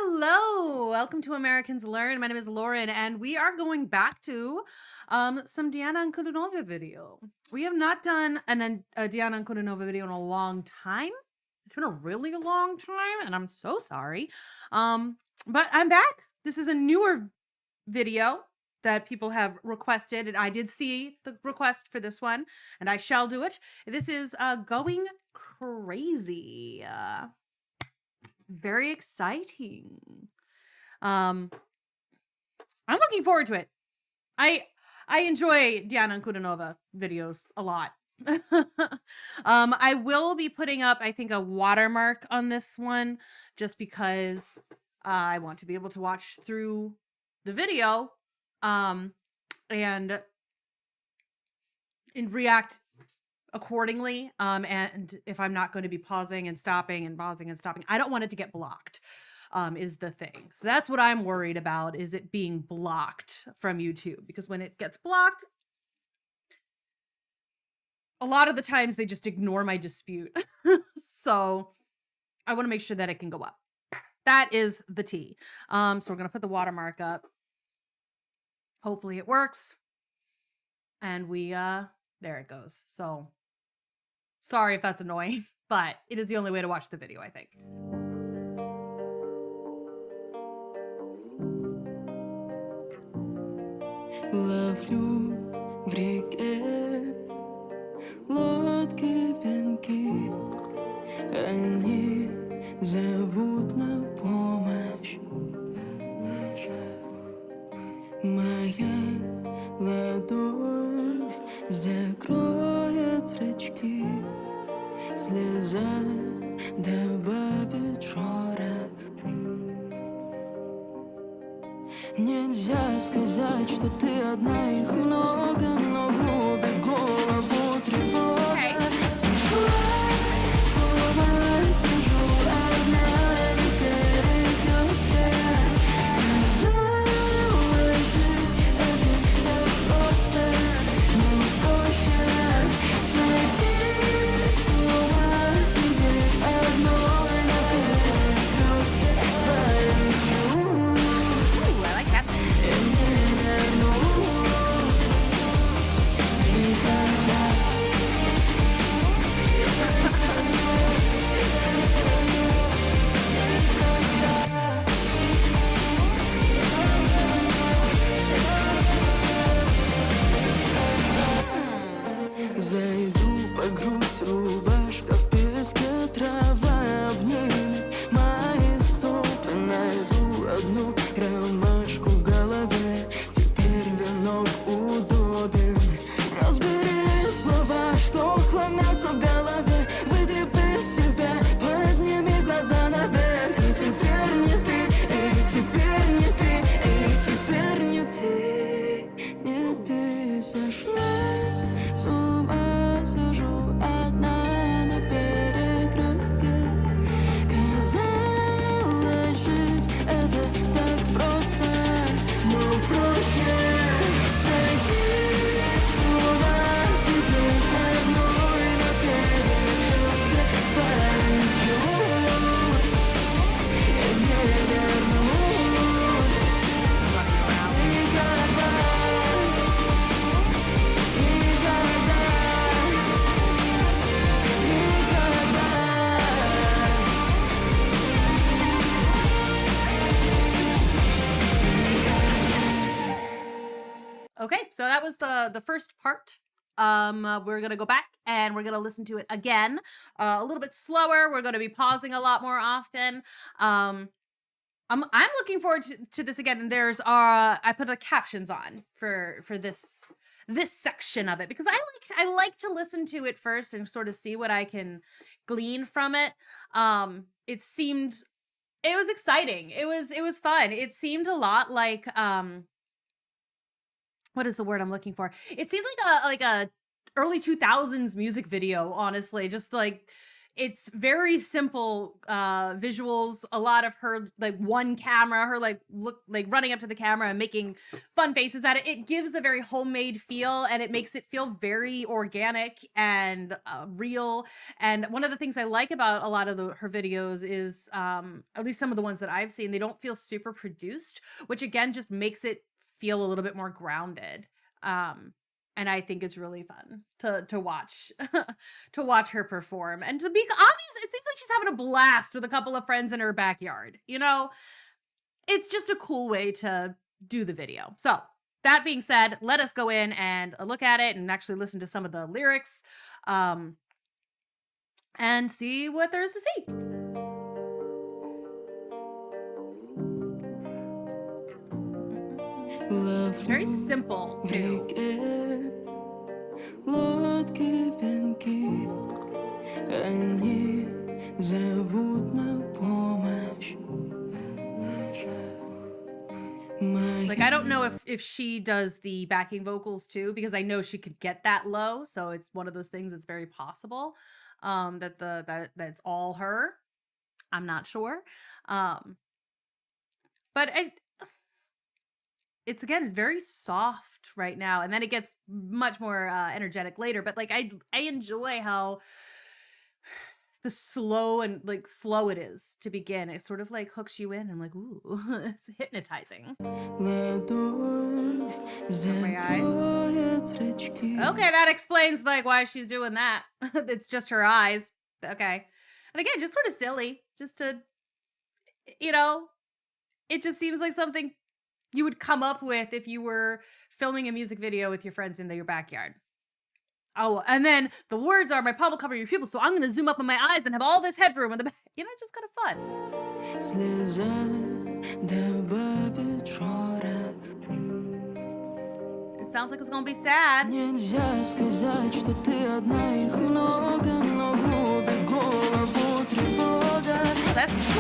Hello, welcome to Americans Learn. My name is Lauren, and we are going back to some Diana Ankudinova video. We have not done a Diana Ankudinova video in a long time. It's been a really long time, and I'm so sorry. But I'm back. This is a newer video that people have requested, and I did see the request for this one, and I shall do it. This is Going Crazy. Very exciting. I'm looking forward to it. I enjoy Diana Ankudinova videos a lot. I will be putting up, I think, a watermark on this one just because I want to be able to watch through the video and react accordingly. And if I'm not going to be pausing and stopping, I don't want it to get blocked, is the thing. So that's what I'm worried about, is it being blocked from YouTube, because when it gets blocked, a lot of the times they just ignore my dispute. So I want to make sure that it can go up. That is the T. So we're going to put the watermark up. Hopefully it works. And there it goes. So sorry if that's annoying, but it is the only way to watch the video, I think. Ловлю в реке лодки, венки, они зовут на помощь. Моя ладонь закроет зрачки, слеза добавит шорох. Нельзя сказать, что ты одна, их много, но губит голову тревога. Сошла с ума, сижу одна на перекрестке. Казалось, жить это так просто, но проще сойти с ума, сидеть одной на перекрестке своих чувств. Ooh, I like that. Зайду по грудь, рубашка в песке, трава обнимет мои стопы. Найду одну ромашку в голове, теперь венок удобен. Разбери слова, что хламятся в голове, вытрепи себя, подними глаза наверх. И теперь не ты, и теперь не ты, и теперь не ты, не ты. Сошла с ума, сижу одна на перекрестке. Казалось, жить это так просто, но проще сойти с ума, сидеть одной на перекрестке своих чувств. И не вернусь никогда. Okay, so that was the first part. We're gonna go back and we're gonna listen to it again, a little bit slower. We're gonna be pausing a lot more often. I'm looking forward to this again. And there's I put the captions on for this section of it, because I like to listen to it first and sort of see what I can glean from it. It was exciting. It was fun. It seemed a lot like what is the word I'm looking for? It seemed like a early 2000s music video, honestly. Just like it's very simple visuals, a lot of her like one camera, her like look like running up to the camera and making fun faces at it. It gives a very homemade feel, and it makes it feel very organic and real. And one of the things I like about a lot of her videos is, at least some of the ones that I've seen, they don't feel super produced, which again just makes it feel a little bit more grounded. And I think it's really fun to watch to watch her perform, and to be obvious, it seems like she's having a blast with a couple of friends in her backyard. You know, it's just a cool way to do the video. So that being said, let us go in and look at it and actually listen to some of the lyrics, and see what there is to see. Very simple too. Лодки, венки, они зовут на помощь. Like, I don't know if she does the backing vocals too, because I know she could get that low. So it's one of those things that's very possible, that's all her. I'm not sure. But it's again very soft right now, and then it gets much more energetic later. But like I enjoy how the slow it is to begin. It sort of like hooks you in. I'm like, ooh, it's hypnotizing. My eyes. Okay, that explains like why she's doing that. It's just her eyes. Okay. And again, just sort of silly, just to, you know, it just seems like something you would come up with if you were filming a music video with your friends in your backyard. Oh, and then the words are, my palm will cover your pupils, so I'm going to zoom up on my eyes and have all this headroom in the back. You know, just kind of fun. It sounds like it's going to be sad. That's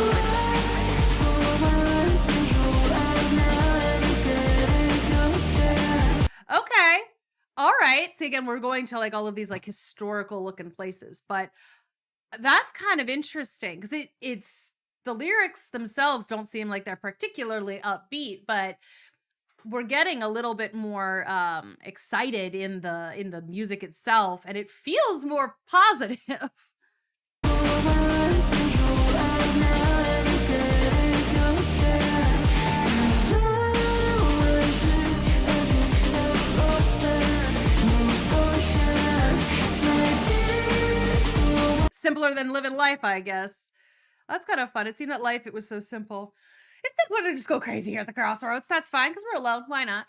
okay. All right. So again, we're going to like all of these like historical looking places, but that's kind of interesting because it's the lyrics themselves don't seem like they're particularly upbeat, but we're getting a little bit more excited in the music itself, and it feels more positive. Simpler than living life, I guess. That's kind of fun. It seemed that life, it was so simple. It's simpler to just go crazy here at the crossroads. That's fine, because we're alone. Why not?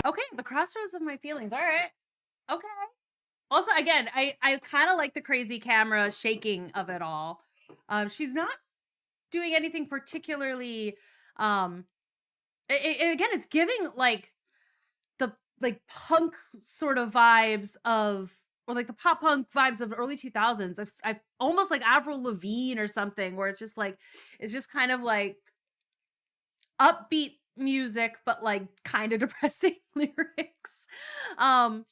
Okay, the crossroads of my feelings. All right. Okay. Also, again, I kind of like the crazy camera shaking of it all. She's not doing anything particularly again, it's giving like the like punk sort of vibes of, or like the pop punk vibes of early 2000s. I've almost like Avril Lavigne or something, where it's just kind of like upbeat music but like kind of depressing lyrics. But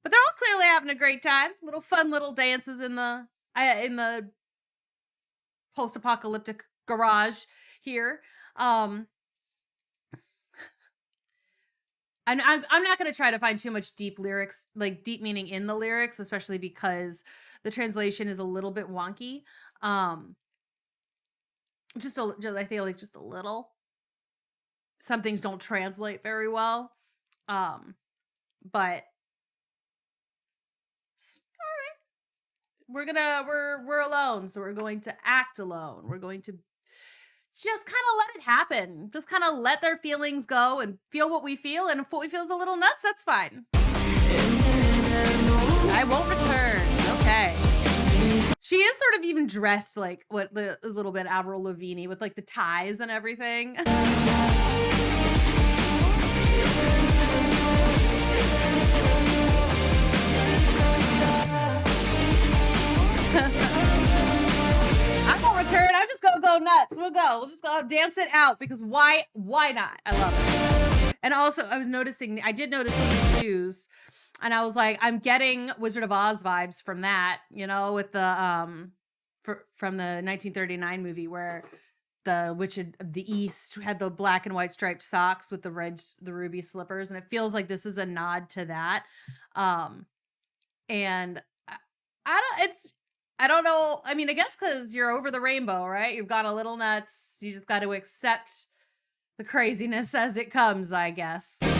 they're all clearly having a great time. Little fun little dances in the post-apocalyptic garage here. And I'm not going to try to find too much deep lyrics, like deep meaning in the lyrics, especially because the translation is a little bit wonky. I feel like just a little. Some things don't translate very well. But we're alone, so we're going to act alone. We're going to just kind of let it happen. Just kind of let their feelings go and feel what we feel, and if what we feel is a little nuts, that's fine. I won't return. Okay. She is sort of even dressed like what a little bit Avril Lavigne with like the ties and everything. I won't return. I'm just gonna go go nuts. We'll go. We'll just go dance it out because why not? I love it. And also I did notice these shoes and I was like, I'm getting Wizard of Oz vibes from that, you know, with the from the 1939 movie where the Witch of the East had the black and white striped socks with the ruby slippers, and it feels like this is a nod to that. And I don't know. I mean, I guess because you're over the rainbow, right? You've got a little nuts. You just got to accept the craziness as it comes, I guess. And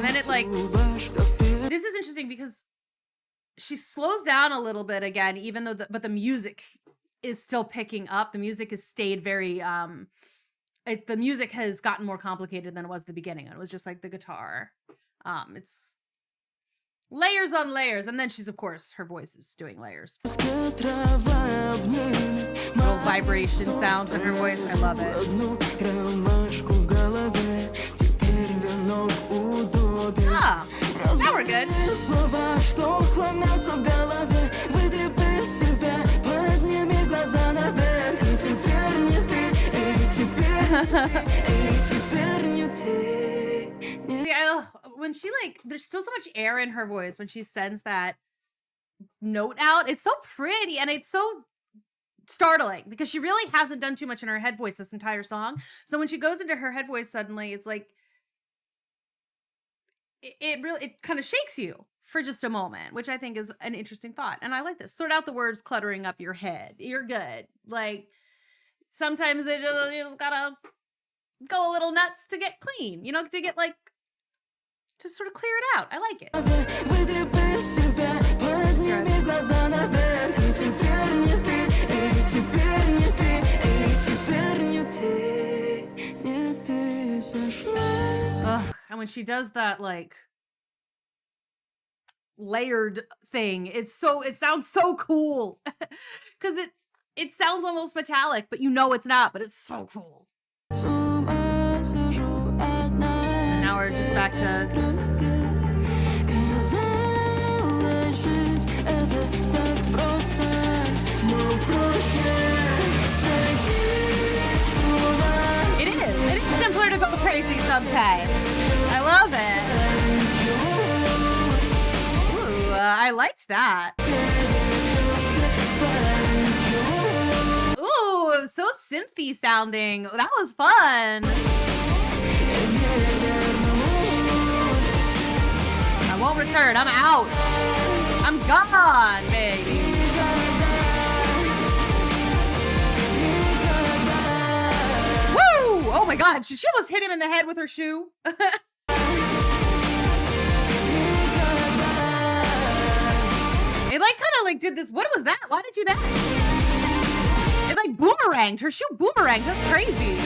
then it like, this is interesting because she slows down a little bit again, even though but the music is still picking up. The music has stayed very, the music has gotten more complicated than it was at the beginning. It was just like the guitar. It's layers on layers. And then she's, of course, her voice is doing layers. Little vibration sounds in her voice. I love it. Ah, now we're good. See, when she like, there's still so much air in her voice when she sends that note out. It's so pretty and it's so startling because she really hasn't done too much in her head voice this entire song. So when she goes into her head voice suddenly, it's like it kind of shakes you for just a moment, which I think is an interesting thought. And I like this. Sort out the words cluttering up your head. You're good. Like sometimes you just gotta go a little nuts to get clean, you know, to get like, to sort of clear it out. I like it. Ugh, and when she does that like layered thing, it sounds so cool because it sounds almost metallic, but you know it's not, but it's so cool. And now we're just back to it is simpler to go crazy sometimes. I love it. Ooh, I liked that. Ooh, it was so synthy sounding. That was fun. I won't return. I'm out. I'm gone, baby. Woo! Oh my God, she almost hit him in the head with her shoe. It like kind of like did this. What was that? Why did it do that? It like boomeranged. Her shoe boomeranged. That's crazy.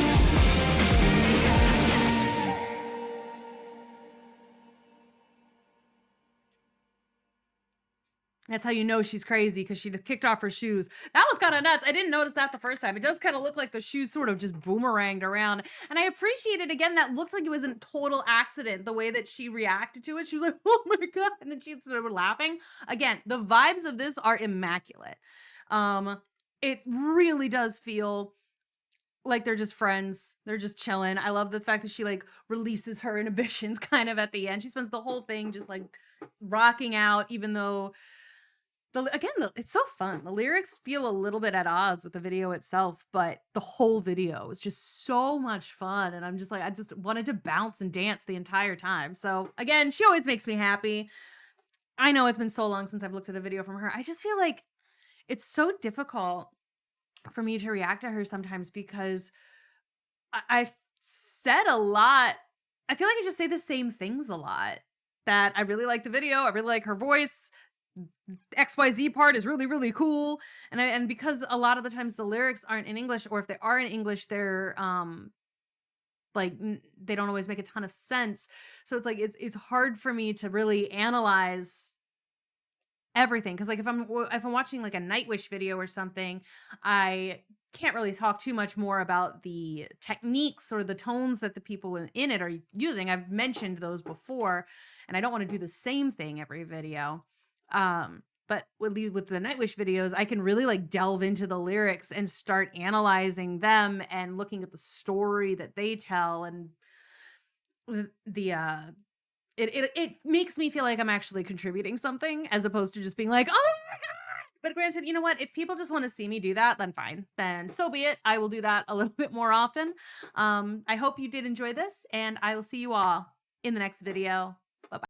That's how you know she's crazy, because she kicked off her shoes. That was kind of nuts. I didn't notice that the first time. It does kind of look like the shoes sort of just boomeranged around. And I appreciated, again, that looked like it was a total accident, the way that she reacted to it. She was like, oh my God. And then she started laughing. Again, the vibes of this are immaculate. It really does feel like they're just friends. They're just chilling. I love the fact that she like releases her inhibitions kind of at the end. She spends the whole thing just like rocking out, even though it's so fun. The lyrics feel a little bit at odds with the video itself, but the whole video is just so much fun. And I'm just like, I just wanted to bounce and dance the entire time. So again, she always makes me happy. I know it's been so long since I've looked at a video from her. I just feel like it's so difficult for me to react to her sometimes because I've said a lot. I feel like I just say the same things a lot. That I really like the video. I really like her voice. XYZ part is really, really cool. And because a lot of the times the lyrics aren't in English, or if they are in English, they're like they don't always make a ton of sense. So it's like it's hard for me to really analyze everything, because like if I'm watching like a Nightwish video or something, I can't really talk too much more about the techniques or the tones that the people in it are using. I've mentioned those before, and I don't want to do the same thing every video. But But with the Nightwish videos, I can really like delve into the lyrics and start analyzing them and looking at the story that they tell, and the it makes me feel like I'm actually contributing something as opposed to just being like, "Oh my god." But granted, you know what? If people just want to see me do that, then fine. Then so be it. I will do that a little bit more often. I hope you did enjoy this, and I will see you all in the next video.